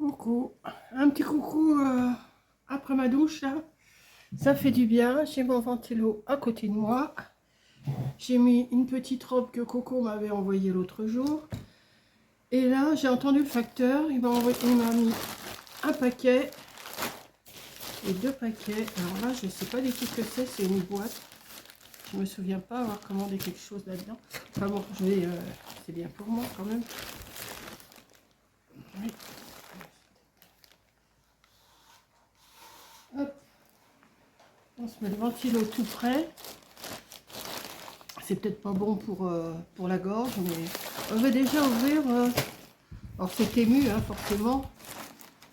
Coucou, un petit coucou après ma douche là, ça fait du bien. J'ai mon ventilo à côté de moi. J'ai mis une petite robe que Coco m'avait envoyée l'autre jour. Et là, j'ai entendu le facteur, il m'a mis un paquet et deux paquets. Alors là, je ne sais pas du tout ce que c'est une boîte. Je me souviens pas avoir commandé quelque chose là-dedans. Enfin bon, c'est bien pour moi quand même. Oui. Hop. On se met le ventilo tout près. C'est peut-être pas bon pour la gorge, mais on va déjà ouvrir. Alors c'est ému, hein, forcément.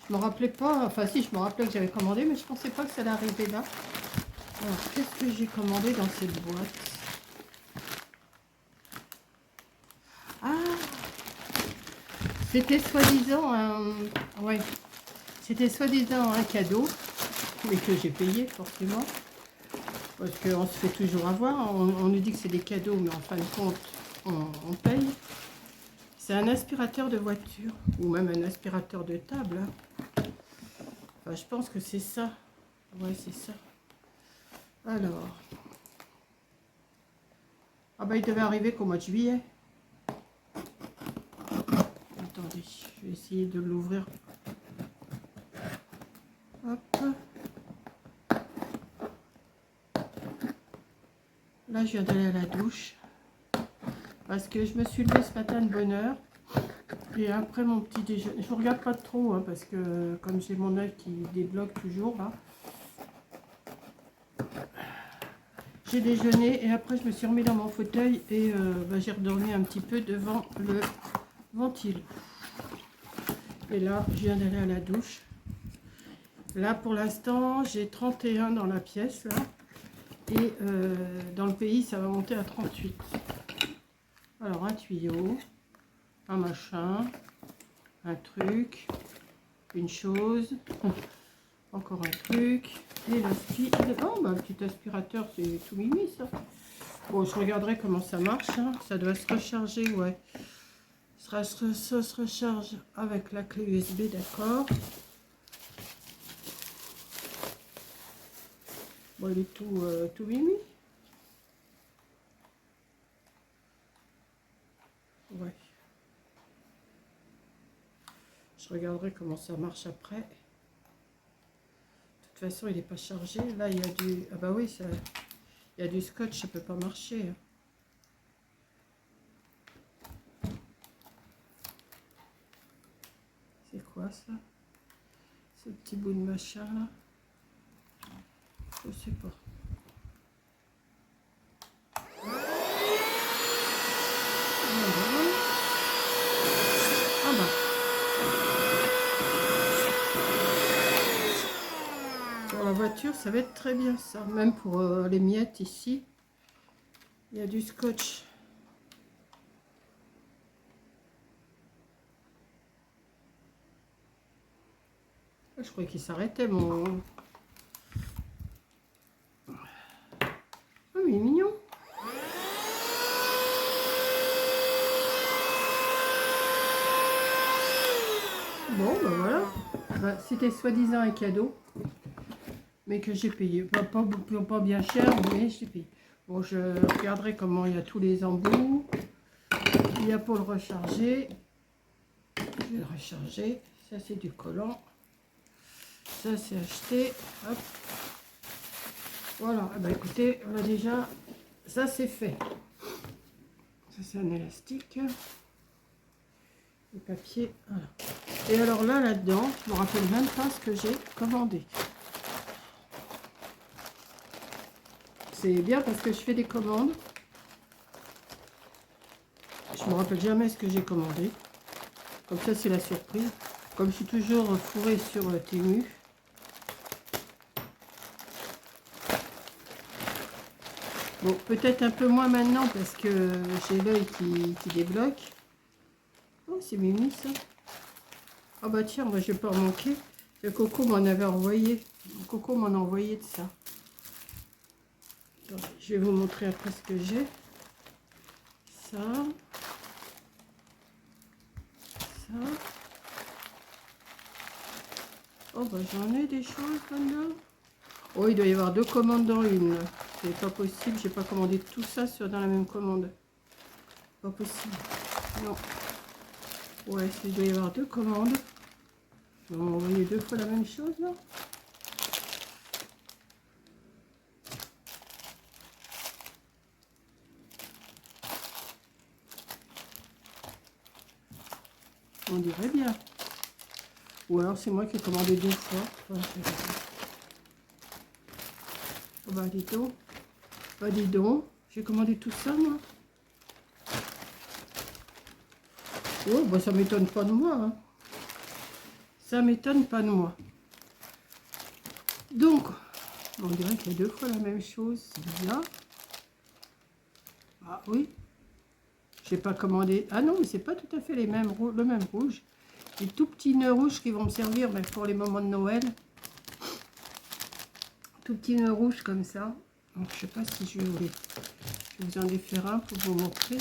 Je me rappelais pas, enfin si, je me rappelais que j'avais commandé, mais je pensais pas que ça allait arriver là. Alors, qu'est-ce que j'ai commandé dans cette boîte? Ah, c'était soi-disant ouais, c'était soi-disant un cadeau, mais que j'ai payé forcément. Parce qu'on se fait toujours avoir, on nous dit que c'est des cadeaux, mais en fin de compte, on paye. C'est un aspirateur de voiture, ou même un aspirateur de table. Enfin, je pense que c'est ça. Ouais, c'est ça. Alors. Ah bah, il devait arriver qu'au mois de juillet. Attendez, je vais essayer de l'ouvrir. Hop. Là, je viens d'aller à la douche. Parce que je me suis levée ce matin de bonne heure. Et après mon petit déjeuner, je ne regarde pas trop, hein, parce que comme j'ai mon œil qui débloque toujours, là. J'ai déjeuné et après je me suis remis dans mon fauteuil et j'ai redormi un petit peu devant le ventilo. Et là, je viens d'aller à la douche. Là, pour l'instant, j'ai 31 dans la pièce, là. Et dans le pays, ça va monter à 38. Alors, un tuyau, un machin, un truc, une chose, encore un truc, et l'aspirateur. Oh, bah, le petit aspirateur, c'est tout mimi, ça. Bon, je regarderai comment ça marche, hein. Ça doit se recharger, ouais. Ça se recharge avec la clé USB, d'accord. Bon, il est tout mimi. Ouais. Je regarderai comment ça marche après. De toute façon, il n'est pas chargé. Là, il y a du... Ah bah oui, ça... il y a du scotch, ça peut pas marcher. C'est quoi ça? Ce petit bout de machin là? Je sais pas. Ah bah. Pour la voiture, ça va être très bien ça. Même pour les miettes ici, il y a du scotch. Je croyais qu'il s'arrêtait mon... Oh, il est mignon. Bon, ben voilà. Bah, c'était soi-disant un cadeau, mais que j'ai payé. Pas bien cher, mais j'ai payé. Bon, je regarderai comment il y a tous les embouts. Il y a pour le recharger. Je vais le recharger. Ça, c'est du collant. Ça, c'est acheté. Hop. Voilà. Eh ben, écoutez, on a déjà... Ça, c'est fait. Ça, c'est un élastique. Le papier. Voilà. Et alors là, là-dedans, je me rappelle même pas ce que j'ai commandé. C'est bien parce que je fais des commandes. Je me rappelle jamais ce que j'ai commandé. Comme ça, c'est la surprise. Comme je suis toujours fourrée sur Temu. Bon, peut-être un peu moins maintenant parce que j'ai l'œil qui débloque. Oh, c'est mimi ça. Ah bah tiens, moi je vais pas en manquer. Le Coco m'en avait envoyé. Le Coco m'en a envoyé de ça. Attendez, je vais vous montrer après ce que j'ai. Ça. Ça. Oh, bah j'en ai des choses là-dedans. Oh, il doit y avoir 2 commandes dans une. C'est pas possible, j'ai pas commandé tout ça dans la même commande. Pas possible. Non. Ouais, il doit y avoir 2 commandes. On m'a envoyé 2 fois la même chose là. On dirait bien. Ou alors c'est moi qui ai commandé 2 fois. Enfin, oh bah dis donc. Bah dis donc. J'ai commandé tout ça moi. Oh bah ça m'étonne pas de moi. Hein. Ça m'étonne pas de moi. Donc, on dirait qu'il y a 2 fois la même chose. C'est bizarre. Ah oui. J'ai pas commandé. Ah non, mais c'est pas tout à fait les mêmes, le même rouge. Des tout petits nœuds rouges qui vont me servir mais pour les moments de Noël. Tout petits nœuds rouges comme ça. Donc je sais pas si je vais vous en défaire un pour vous montrer.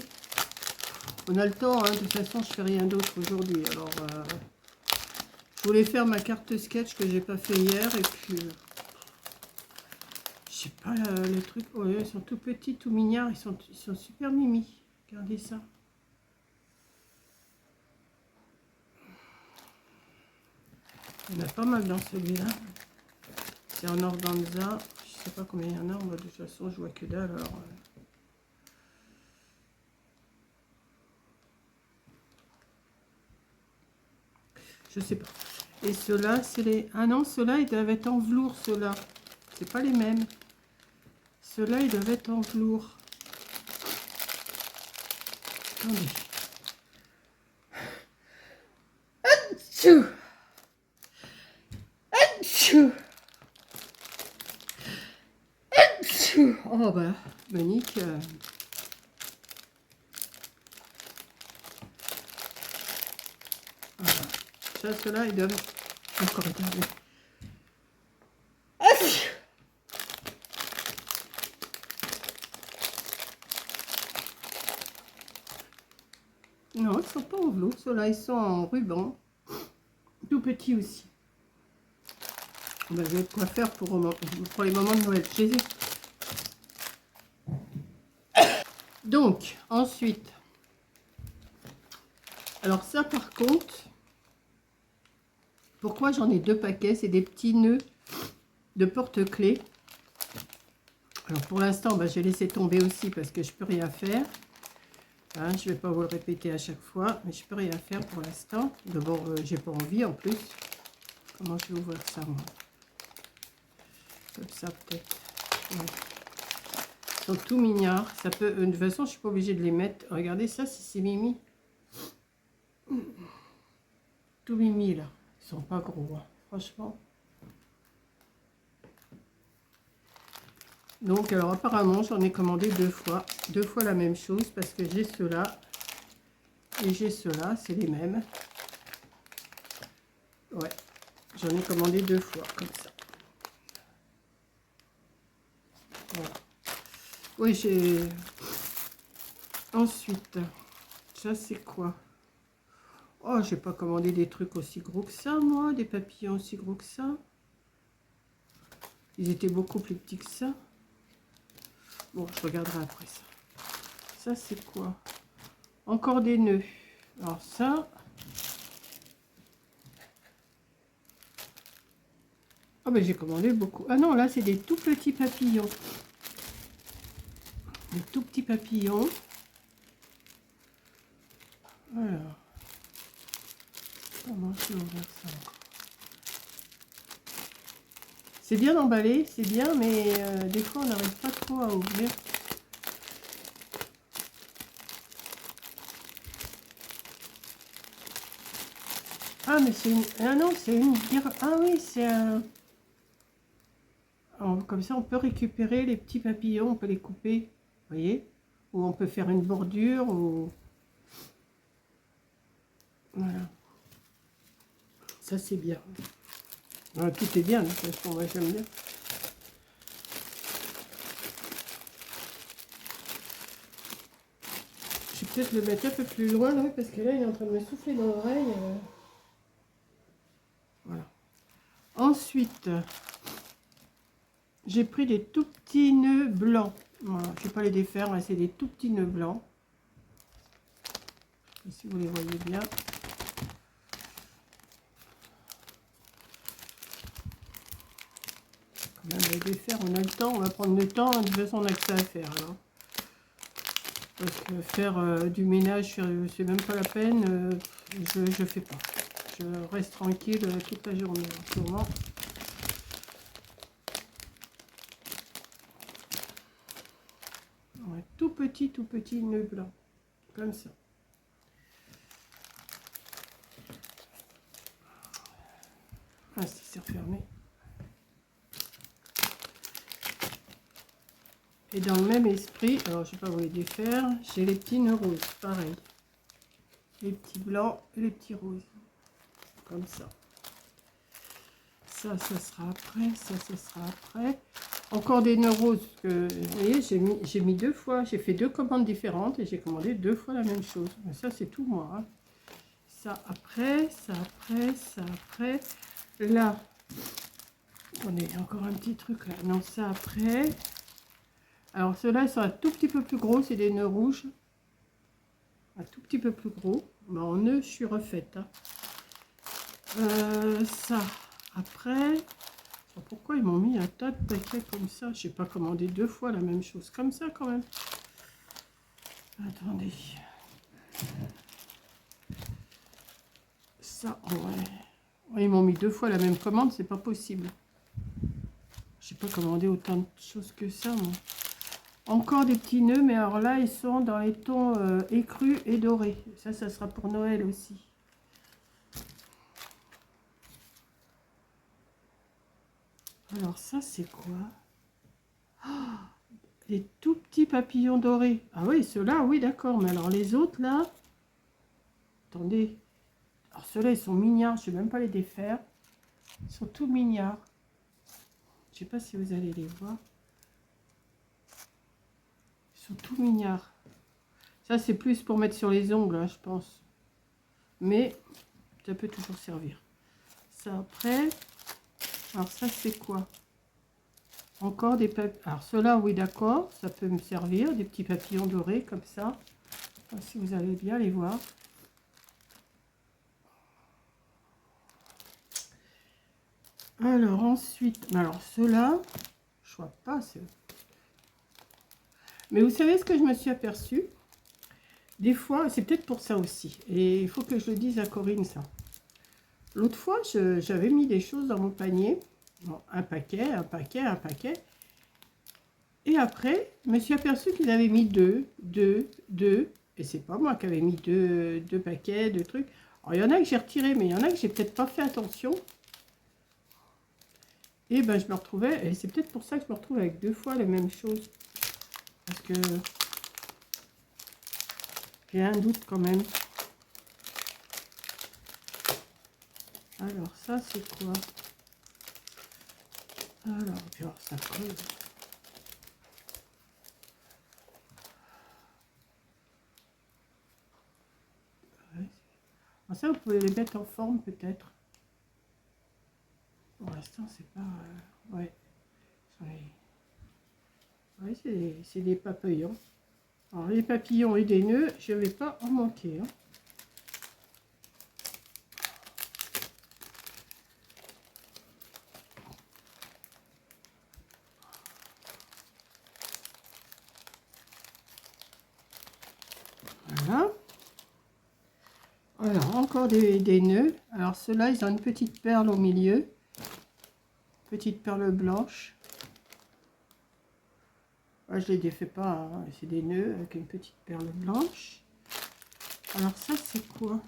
On a le temps, hein. De toute façon je fais rien d'autre aujourd'hui. Alors je voulais faire ma carte sketch que j'ai pas fait hier et puis je sais pas les trucs. Oh, ils sont tout petits, tout mignards, ils sont super mimi. Regardez ça. Il y en a pas mal dans celui-là. C'est en organza. Je sais pas combien il y en a. De toute façon, je vois que dalle. Alors, je sais pas. Et ceux-là, c'est les... Ah non, ceux-là, ils doivent être en velours, ceux-là. C'est pas les mêmes. Ceux-là, ils doivent être en velours. Attendez. Atchou! Atchou! Atchou! Oh bah, Monique... Ça, ceux-là, ils doivent... Encore regarder. Non, ils sont pas en velours. Ceux-là, ils sont en ruban. Tout petits aussi. Ben, je vais quoi faire pour les moments de Noël. Jésus. Donc, ensuite. Alors ça, par contre, pourquoi j'en ai 2 paquets? C'est des petits nœuds de porte-clés. Alors pour l'instant, ben, j'ai laissé tomber aussi parce que je peux rien faire. Hein, je ne vais pas vous le répéter à chaque fois, mais je peux rien faire pour l'instant. D'abord, j'ai pas envie en plus. Comment je vais ouvrir ça, moi? Comme ça, peut-être. Ouais. Ils sont tout mignards. Ça peut, de toute façon, je suis pas obligée de les mettre. Regardez ça, si c'est mimi. Tout mimi, là. Ils sont pas gros, hein, franchement. Donc, alors apparemment, j'en ai commandé 2 fois. 2 fois la même chose parce que j'ai ceux-là et j'ai ceux-là. C'est les mêmes. Ouais. J'en ai commandé 2 fois, comme ça. Voilà. Oui, j'ai... Ensuite, ça c'est quoi? Oh, j'ai pas commandé des trucs aussi gros que ça, moi. Des papillons aussi gros que ça. Ils étaient beaucoup plus petits que ça. Bon, je regarderai après ça. Ça, c'est quoi? Encore des nœuds. Alors ça... Ah, ben j'ai commandé beaucoup. Ah non, là, c'est des tout petits papillons. Des tout petits papillons. Voilà. Comment je vais ouvrir ça encore? C'est bien emballé, c'est bien, mais des fois, on n'arrive pas trop à ouvrir. Ah, mais c'est une... Ah non, c'est une... Ah oui, c'est un... Comme ça, on peut récupérer les petits papillons, on peut les couper, vous voyez? Ou on peut faire une bordure, ou... Voilà. Ça, c'est bien. Alors, tout est bien, de toute façon, moi, j'aime bien. Je vais peut-être le mettre un peu plus loin, là, parce que là, il est en train de me souffler dans l'oreille. Voilà. ensuite, j'ai pris des tout petits nœuds blancs. Voilà, je ne vais pas les défaire, hein, c'est des tout petits nœuds blancs. Si vous les voyez bien. Quand même, les défaire, on a le temps, on va prendre le temps, de toute façon on a que ça à faire. Alors. Parce que faire du ménage, c'est même pas la peine, je fais pas. Je reste tranquille toute la journée en ce moment. Ouais, tout petit nœud blanc, comme ça. Ah, c'est refermé. Et dans le même esprit, alors je vais pas vous les défaire, j'ai les petits nœuds roses, pareil. Les petits blancs et les petits roses. Comme ça. Ça sera après, ça sera après. Encore des nœuds roses que, vous voyez, j'ai mis 2 fois, j'ai fait 2 commandes différentes et j'ai commandé 2 fois la même chose. Mais ça, c'est tout moi. Hein. Ça après, ça après, ça après. Là, attendez, il y a encore un petit truc là. Non, ça après. Alors, ceux-là, ils sont un tout petit peu plus gros, c'est des nœuds rouges. Un tout petit peu plus gros. Ben, en nœud, je suis refaite. Hein. Ça, après, pourquoi ils m'ont mis un tas de paquets comme ça? Je n'ai pas commandé 2 fois la même chose, comme ça quand même. Attendez. Ça, ouais. Ils m'ont mis 2 fois la même commande, c'est pas possible. J'ai pas commandé autant de choses que ça, moi. Encore des petits nœuds, mais alors là, ils sont dans les tons écrus et dorés. Ça sera pour Noël aussi. Alors ça, c'est quoi? Oh, les tout petits papillons dorés. Ah oui, ceux-là, oui, d'accord. Mais alors les autres, là... Attendez. Alors ceux-là, ils sont mignards. Je ne vais même pas les défaire. Ils sont tout mignards. Je ne sais pas si vous allez les voir. Ils sont tout mignards. Ça, c'est plus pour mettre sur les ongles, hein, je pense. Mais ça peut toujours servir. Ça, après... Alors ça, c'est quoi? Encore des papillons. Alors ceux-là, oui, d'accord, ça peut me servir. Des petits papillons dorés comme ça. Si vous allez bien les voir. Alors ensuite, alors ceux-là, je vois pas. Mais vous savez ce que je me suis aperçue? Des fois, c'est peut-être pour ça aussi. Et il faut que je le dise à Corinne, ça. L'autre fois, j'avais mis des choses dans mon panier. Bon, un paquet. Et après, je me suis aperçue qu'ils avaient mis deux. Et c'est pas moi qui avais mis deux paquets, de trucs. Alors, il y en a que j'ai retiré, mais il y en a que j'ai peut-être pas fait attention. Et ben, je me retrouvais, et c'est peut-être pour ça que je me retrouve avec 2 fois les mêmes choses. Parce que j'ai un doute quand même. Alors, ça, c'est quoi? Alors, ça creuse. Ouais. Alors ça, vous pouvez les mettre en forme, peut-être. Pour l'instant, c'est pas... ouais. Ouais, c'est des papillons. Alors, les papillons et des nœuds, je ne vais pas en manquer. Hein. Voilà. Alors, encore des nœuds. Alors, ceux-là, ils ont une petite perle au milieu. Petite perle blanche. Ah, je ne les défais pas. Hein. C'est des nœuds avec une petite perle blanche. Alors, ça, c'est quoi?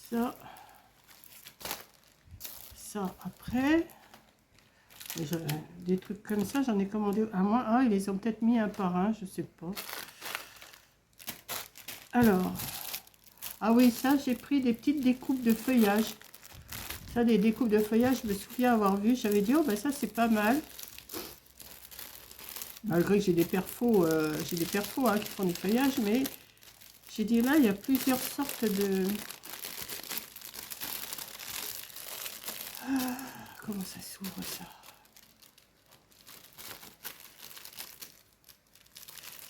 Ça, après. Des trucs comme ça, j'en ai commandé à moi. Ah, ils les ont peut-être mis un par un, je sais pas. Alors, ah oui, ça, j'ai pris des petites découpes de feuillage. Ça, des découpes de feuillage, je me souviens avoir vu. J'avais dit, oh, ben ça, c'est pas mal. Malgré que j'ai des perfos, hein, qui font du feuillage, mais j'ai dit là, il y a plusieurs sortes de... ça s'ouvre ça.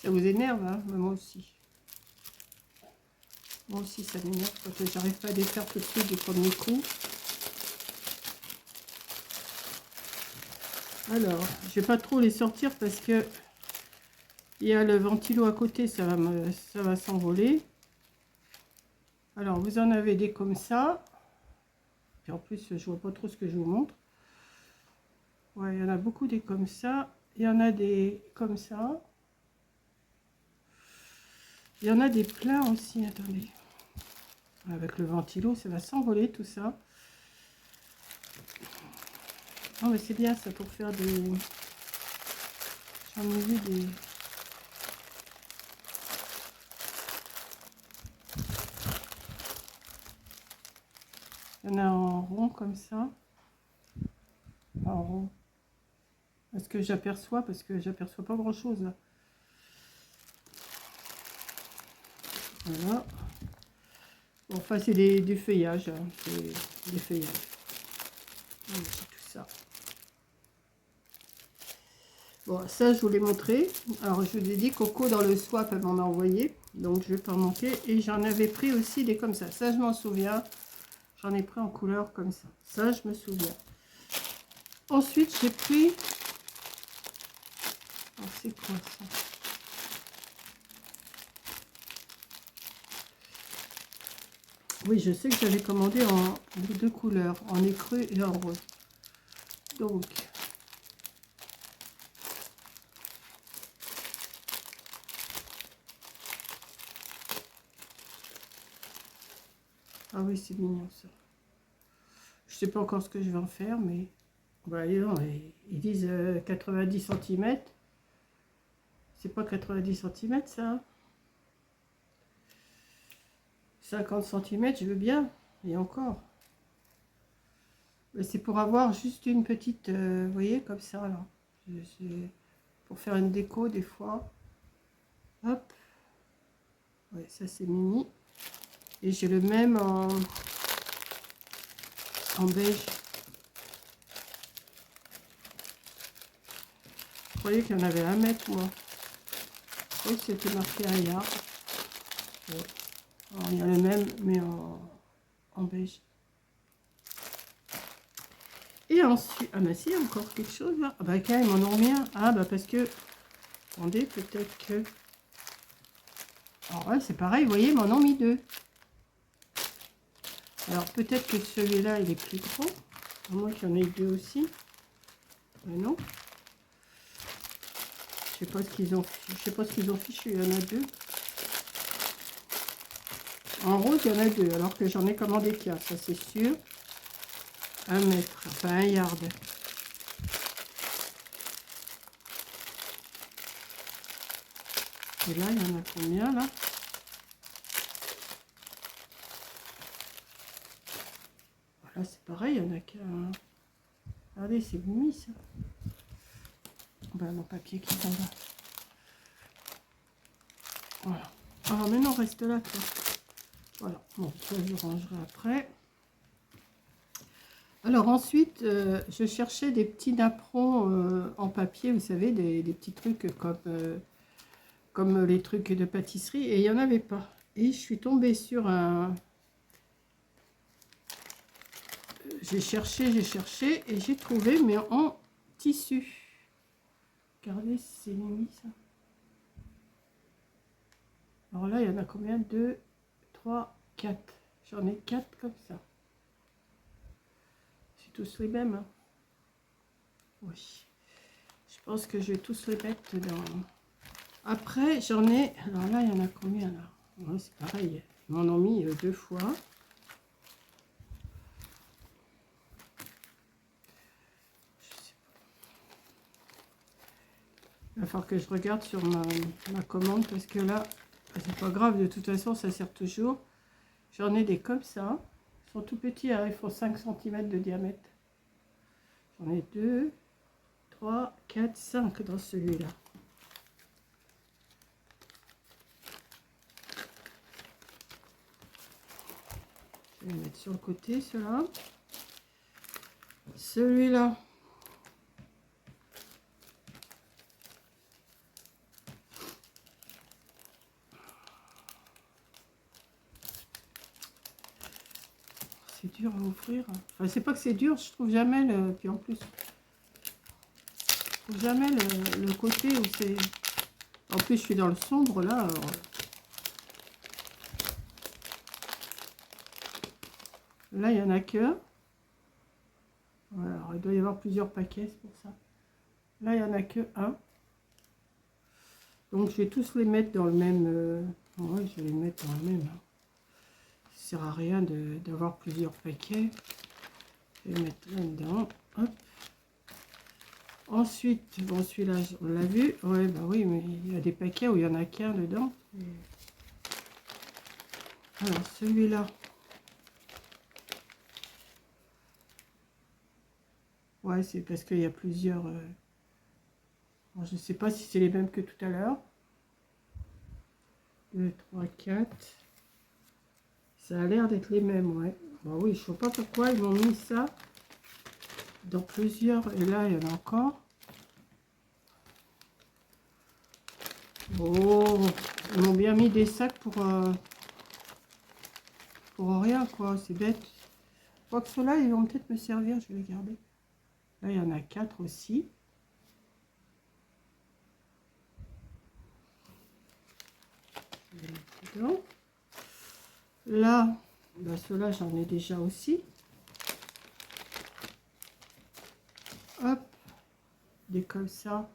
Ça vous énerve, hein? Moi aussi. Moi aussi, ça m'énerve quand j'arrive pas à défaire tout de suite du premier coup. Alors, je vais pas trop les sortir parce que il y a le ventilo à côté, ça va s'envoler. Alors, vous en avez des comme ça. Puis en plus, je vois pas trop ce que je vous montre. Ouais, il y en a beaucoup des comme ça. Il y en a des comme ça. Il y en a des pleins aussi, attendez. Avec le ventilo, ça va s'envoler tout ça. Oh, mais c'est bien ça pour faire des... J'en ai vu des... Il y en a en rond comme ça. En rond. Est-ce que j'aperçois? Parce que j'aperçois pas grand chose là. Voilà. Bon, enfin, c'est du feuillage. Hein. C'est des feuillages. Voilà, c'est tout ça. Bon, ça, je vous l'ai montré. Alors, je vous ai dit, Coco, dans le swap, elle m'en a envoyé. Donc, je vais pas manquer. Et j'en avais pris aussi des comme ça. Ça, je m'en souviens. J'en ai pris en couleur comme ça. Ça, je me souviens. Ensuite, j'ai pris... Oh, c'est quoi ça? Oui, je sais que j'avais commandé en deux couleurs. En écru et en rose. Donc... Ah oui, c'est mignon ça. Je sais pas encore ce que je vais en faire, mais... Bah, non, ils disent 90 cm. C'est pas 90 cm ça. 50 cm, je veux bien. Et encore. C'est pour avoir juste une petite... vous voyez, comme ça, là. Pour faire une déco, des fois. Hop. Ouais, ça, c'est mini. Et j'ai le même en beige. Je croyais qu'il y en avait un mètre, moi. Je croyais que c'était marqué un yard. Ouais. Alors, il y a le même, mais en beige. Et ensuite, ah bah si, encore quelque chose là. Ah bah quand même, on en remet un. Ah bah parce que, attendez, peut-être que... Alors ouais, c'est pareil, vous voyez, ils m'en ont mis deux. Alors peut-être que celui-là, il est plus grand. À moins qu'il y en ait deux aussi. Mais non. Je sais pas ce qu'ils ont, fichu, il y en a deux. En rose, il y en a deux, alors que j'en ai commandé qu'un, ça c'est sûr. 1 mètre, enfin 1 yard. Et là, il y en a combien là? Voilà, c'est pareil, il y en a qu'un. Regardez, c'est mimi ça. Ben, mon papier qui s'en va. Voilà. Alors maintenant, reste là, toi. Voilà. Bon, ça, je rangerai après. Alors ensuite, je cherchais des petits napperons en papier, vous savez, des petits trucs comme les trucs de pâtisserie, et il n'y en avait pas. Et je suis tombée sur un... J'ai cherché, et j'ai trouvé, mais en tissu. Regardez, c'est mimi ça. Alors là, il y en a combien? 2, 3, 4. J'en ai 4 comme ça. C'est tous les mêmes. Hein. Oui. Je pense que je vais tous les mettre dans... Après, j'en ai... Alors là, il y en a combien là? Ouais, c'est pareil. Ils m'en ont mis 2 fois. Il va falloir que je regarde sur ma commande parce que là, c'est pas grave, de toute façon, ça sert toujours. J'en ai des comme ça. Ils sont tout petits, hein, ils font 5 cm de diamètre. J'en ai 2, 3, 4, 5 dans celui-là. Je vais les mettre sur le côté, ceux-là. Celui-là. C'est dur à ouvrir. Enfin, c'est pas que c'est dur, je trouve jamais le... Puis en plus, je trouve jamais le côté où c'est... En plus, je suis dans le sombre, là. Alors... Là, il n'y en a que. Voilà, alors, il doit y avoir plusieurs paquets, c'est pour ça. Là, il n'y en a que un. Donc, je vais tous les mettre dans le même... Ouais, je vais les mettre dans le même. Hein. Ça ne sert à rien d'avoir plusieurs paquets. Je vais mettre là-dedans. Hop. Ensuite, bon, celui-là, on l'a vu. Ouais, bah oui, mais il y a des paquets où il n'y en a qu'un dedans. Alors, celui-là. Ouais, c'est parce qu'il y a plusieurs... Bon, je ne sais pas si c'est les mêmes que tout à l'heure. 2, 3, 4. Ça a l'air d'être les mêmes, ouais. Bon, oui, je ne sais pas pourquoi ils m'ont mis ça dans plusieurs. Et là, il y en a encore. Oh, ils m'ont bien mis des sacs pour rien, quoi. C'est bête. Je crois que ceux-là, ils vont peut-être me servir. Je vais les garder. Là, il y en a 4 aussi. Je vais les mettre dedans. Là, bah, ceux-là, j'en ai déjà aussi. Hop, des comme ça.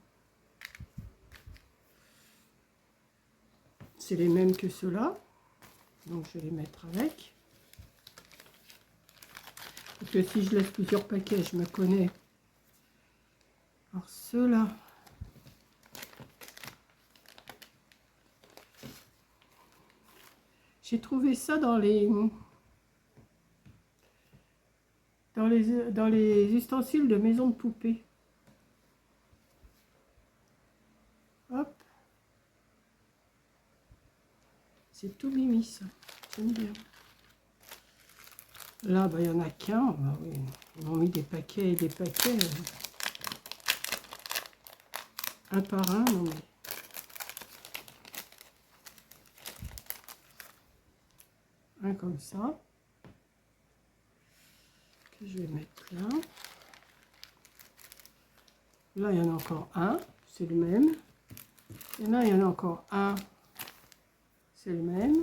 C'est les mêmes que ceux-là. Donc, je vais les mettre avec. Parce que si je laisse plusieurs paquets, je me connais. Alors, ceux-là. J'ai trouvé ça dans les ustensiles de maison de poupée. Hop. C'est tout mimi, ça. J'aime bien. Là, bah, il n'y en a qu'un. Bah, oui. Ils m'ont mis des paquets et des paquets. Un par un. Non, mais... Un comme ça. Que je vais mettre là. Là, il y en a encore un. C'est le même. Et là, il y en a encore un. C'est le même.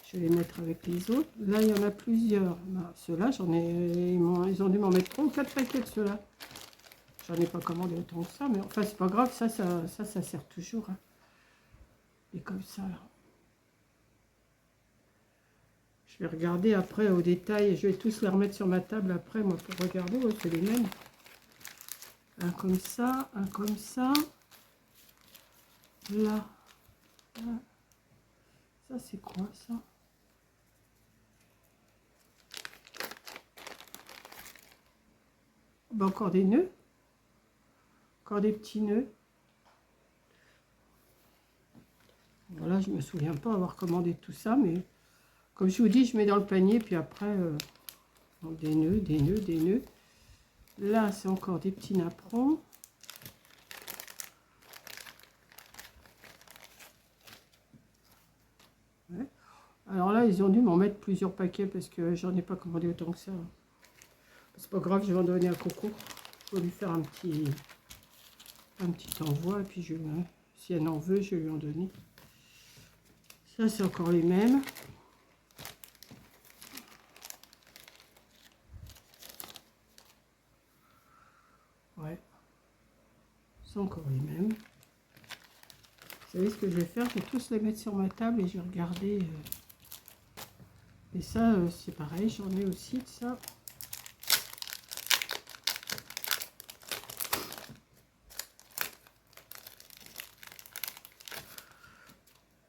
Je vais les mettre avec les autres. Là, il y en a plusieurs. Bah, ceux-là, j'en ai... Ils ont dû m'en mettre 3 ou 4 paquets de ceux-là. J'en ai pas commandé autant que ça. Mais enfin, c'est pas grave. Ça sert toujours. Hein. Et comme ça, là. Je vais regarder après au détail. Je vais tous les remettre sur ma table après, moi, pour regarder. Ouais, c'est les mêmes. Un comme ça, un comme ça. Là. Ça, c'est quoi, ça? Ben, encore des nœuds. Encore des petits nœuds. Voilà, je me souviens pas avoir commandé tout ça, mais comme je vous dis, je mets dans le panier, puis après, des nœuds, des nœuds, des nœuds. Là, c'est encore des petits napperons. Ouais. Alors là, ils ont dû m'en mettre plusieurs paquets parce que j'en ai pas commandé autant que ça. C'est pas grave, je vais en donner à Coco. Je vais lui faire un petit envoi et puis si elle en veut, je vais lui en donner. Ça, c'est encore les mêmes. Ouais. C'est encore les mêmes. Vous savez ce que je vais faire? Je vais tous les mettre sur ma table et je vais regarder. Et ça, c'est pareil, j'en ai aussi de ça.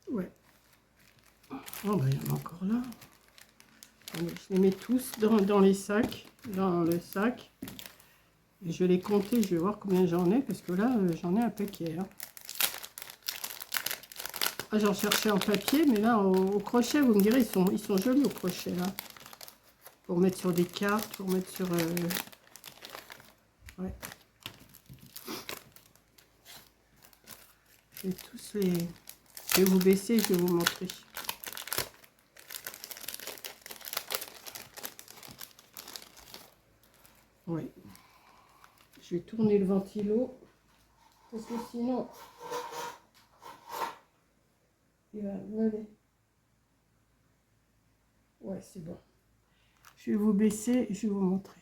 Ouais. Oh, bah, il y en a encore là. Je les mets tous dans les sacs, dans le sac. Et je vais les compter, je vais voir combien j'en ai, parce que là, j'en ai un paquet. Hein. Ah, j'en cherchais en papier, mais là, au crochet, vous me direz, ils sont jolis au crochet, là. Pour mettre sur des cartes, pour mettre sur... Ouais. Je vais tous les... Je vais vous baisser, je vais vous montrer. Oui. Je vais tourner le ventilo. Parce que sinon... il va me... Ouais, c'est bon. Je vais vous baisser et je vais vous montrer.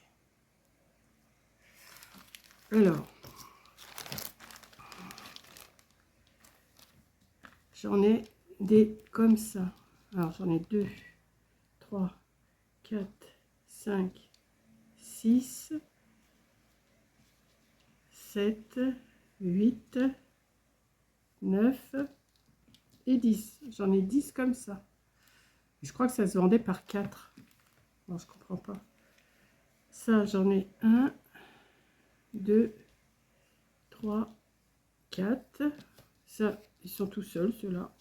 Alors... j'en ai des comme ça. Alors, j'en ai 2, 3, 4, 5, 6, 7, 8, 9 et 10. J'en ai 10 comme ça. Je crois que ça se vendait par 4. Non, je comprends pas. Ça, j'en ai 1, 2, 3, 4. Ça, ils sont tout seuls, ceux-là.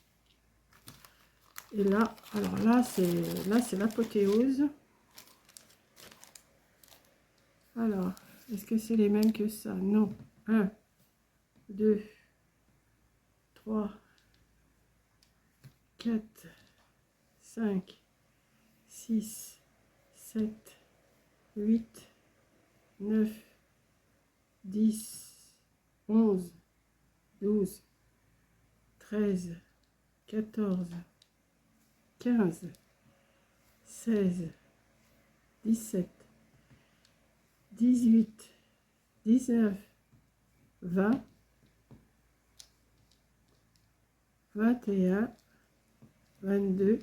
Et là, alors là, c'est l'apothéose. Alors, est-ce que c'est les mêmes que ça? Non. 1, 2, 3, 4, 5, 6, 7, 8, 9, 10, 11, 12, 13, 14, 15, 16, 17, 18, 19, 20, 21, 22,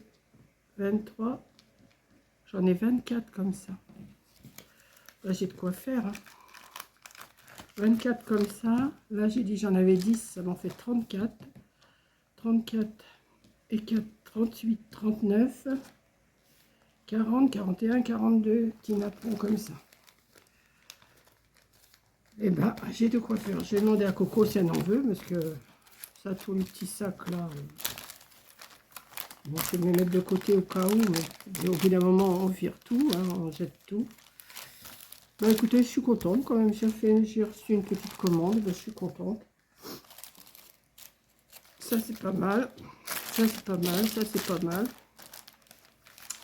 23, j'en ai 24 comme ça. Là, j'ai de quoi faire. Hein. 24 comme ça. Là, j'ai dit j'en avais 10, ça m'en fait 34. 34 et 4, 38, 39, 40, 41, 42 petits napperons comme ça. Et ben, j'ai de quoi faire. Je vais demander à Coco si elle en veut, parce que ça, tous les petits sacs là, bon, je vais me les mettre de côté au cas où, mais au bout d'un moment, on vire tout, hein, on jette tout. Ben, écoutez, je suis contente quand même. J'ai reçu une petite commande, ben, je suis contente. Ça, c'est pas mal. Ça, c'est pas mal. Ça, c'est pas mal.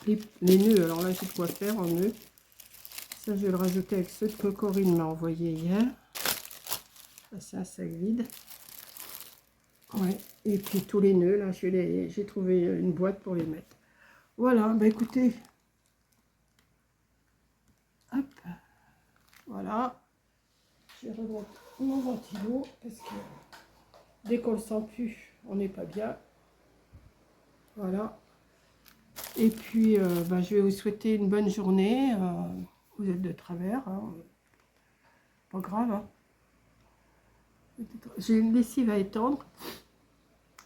Les nœuds, alors là, j'ai de quoi faire en nœuds. Ça, je vais le rajouter avec ceux que Corinne m'a envoyé hier. Ça, c'est un sac vide. Ouais. Et puis, tous les nœuds, là, j'ai trouvé une boîte pour les mettre. Voilà, bah écoutez. Hop. Voilà. Je vais remettre mon ventilo, parce que dès qu'on le sent plus, on n'est pas bien. Voilà. Et puis, bah, je vais vous souhaiter une bonne journée. Vous êtes de travers. Hein. Pas grave. Hein. J'ai une lessive à étendre.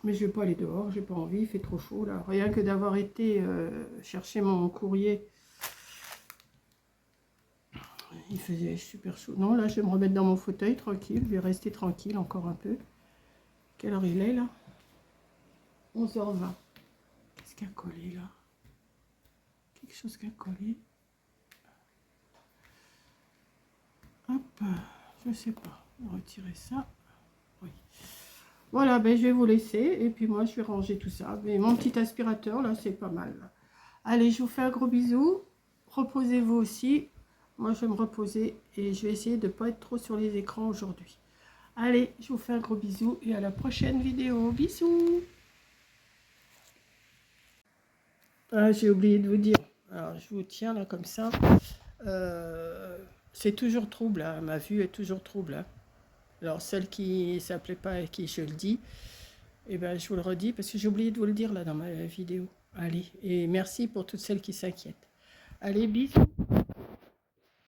Mais je ne vais pas aller dehors. J'ai pas envie. Il fait trop chaud là. Rien que d'avoir été chercher mon courrier. Il faisait super chaud. Non, là, je vais me remettre dans mon fauteuil tranquille. Je vais rester tranquille encore un peu. Quelle heure il est là? 11h20. Qu'est-ce qu'il y a collé là? Quelque chose qui a collé. Hop, je sais pas. On va retirer ça. Oui. Voilà, ben je vais vous laisser. Et puis moi, je vais ranger tout ça. Mais mon petit aspirateur, là, c'est pas mal. Allez, je vous fais un gros bisou. Reposez-vous aussi. Moi, je vais me reposer. Et je vais essayer de ne pas être trop sur les écrans aujourd'hui. Allez, je vous fais un gros bisou. Et à la prochaine vidéo. Bisous. Ah, j'ai oublié de vous dire. Alors, je vous tiens là comme ça. C'est toujours trouble, hein. Ma vue est toujours trouble. Hein. Alors, celle qui ne s'appelait pas à qui je le dis, eh ben, je vous le redis parce que j'ai oublié de vous le dire là dans ma vidéo. Allez, et merci pour toutes celles qui s'inquiètent. Allez, bisous.